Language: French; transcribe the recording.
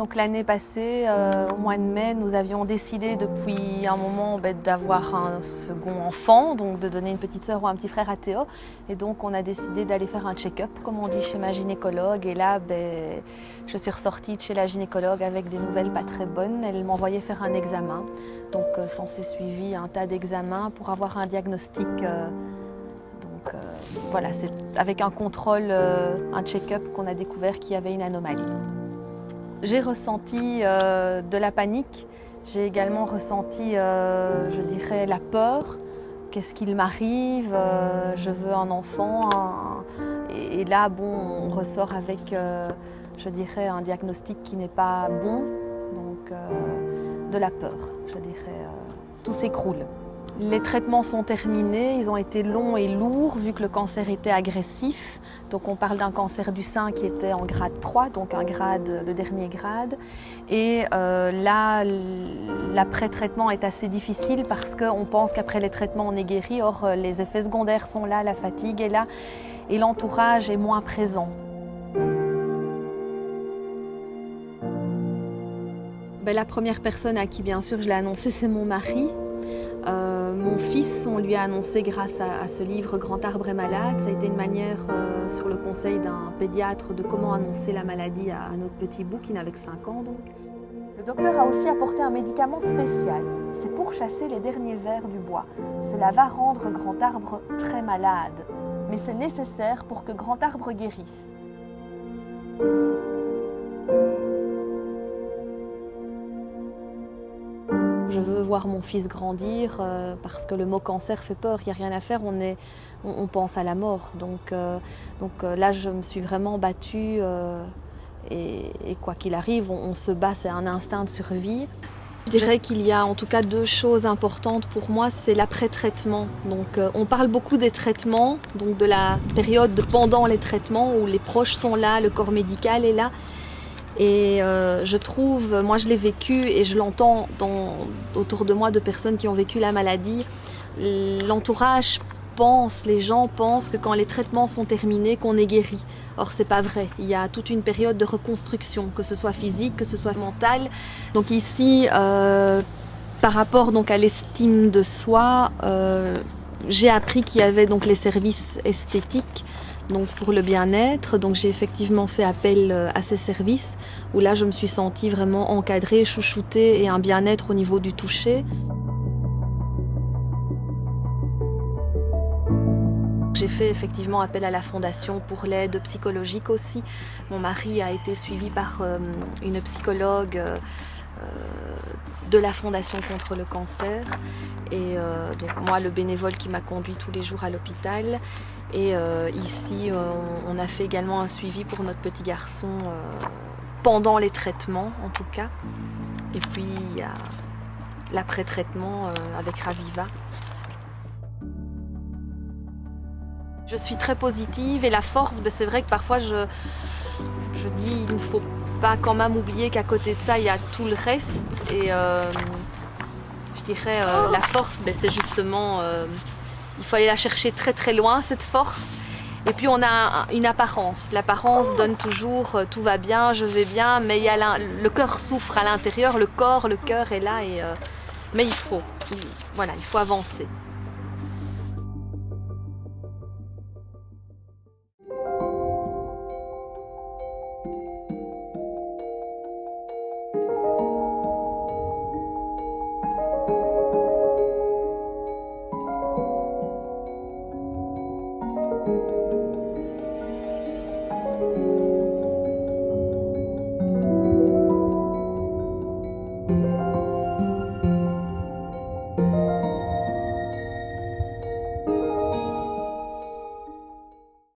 Donc l'année passée, au mois de mai, nous avions décidé depuis un moment d'avoir un second enfant, donc de donner une petite sœur ou un petit frère à Théo. Et donc on a décidé d'aller faire un check-up, comme on dit chez ma gynécologue. Et là, je suis ressortie de chez la gynécologue avec des nouvelles pas très bonnes. Elle m'envoyait faire un examen. Donc s'en s'est suivi un tas d'examens pour avoir un diagnostic. Voilà, c'est avec un contrôle, un check-up qu'on a découvert qu'il y avait une anomalie. J'ai ressenti de la panique, j'ai également ressenti, je dirais, la peur. Qu'est-ce qu'il m'arrive? Je veux un enfant. Et là, on ressort avec, je dirais, un diagnostic qui n'est pas bon. Donc, de la peur, je dirais. Tout s'écroule. Les traitements sont terminés, ils ont été longs et lourds vu que le cancer était agressif. Donc on parle d'un cancer du sein qui était en grade 3, donc le dernier grade. Et là, l'après-traitement est assez difficile parce qu'on pense qu'après les traitements on est guéri. Or les effets secondaires sont là, la fatigue est là et l'entourage est moins présent. La première personne à qui bien sûr je l'ai annoncé, c'est mon mari. Mon fils, on lui a annoncé grâce à ce livre « Grand arbre est malade ». Ça a été une manière, sur le conseil d'un pédiatre, de comment annoncer la maladie à notre petit bout qui n'avait que 5 ans. Donc. Le docteur a aussi apporté un médicament spécial. C'est pour chasser les derniers vers du bois. Cela va rendre Grand arbre très malade. Mais c'est nécessaire pour que Grand arbre guérisse. Je veux voir mon fils grandir parce que le mot cancer fait peur, il n'y a rien à faire, on pense à la mort. Donc là, je me suis vraiment battue et quoi qu'il arrive, on se bat, c'est un instinct de survie. Je dirais qu'il y a en tout cas 2 choses importantes pour moi, c'est l'après-traitement. Donc on parle beaucoup des traitements, donc de la période pendant les traitements où les proches sont là, le corps médical est là. Et je trouve, moi je l'ai vécu et je l'entends autour de moi de personnes qui ont vécu la maladie, l'entourage pense, les gens pensent que quand les traitements sont terminés, qu'on est guéri. Or c'est pas vrai, il y a toute une période de reconstruction, que ce soit physique, que ce soit mentale. Donc ici, par rapport donc à l'estime de soi, j'ai appris qu'il y avait donc les services esthétiques. Donc pour le bien-être, donc j'ai effectivement fait appel à ces services où là je me suis sentie vraiment encadrée, chouchoutée et un bien-être au niveau du toucher. J'ai fait effectivement appel à la fondation pour l'aide psychologique aussi. Mon mari a été suivi par une psychologue de la Fondation contre le cancer et donc moi le bénévole qui m'a conduit tous les jours à l'hôpital. Et ici, on a fait également un suivi pour notre petit garçon pendant les traitements, en tout cas. Et puis, il y a l'après-traitement avec Raviva. Je suis très positive et la force, c'est vrai que parfois je dis il ne faut pas quand même oublier qu'à côté de ça, il y a tout le reste. Et je dirais la force, c'est justement... il faut aller la chercher très très loin, cette force. Et puis on a une apparence. L'apparence donne toujours tout va bien, je vais bien, mais le cœur souffre à l'intérieur, le cœur est là. Mais il faut avancer.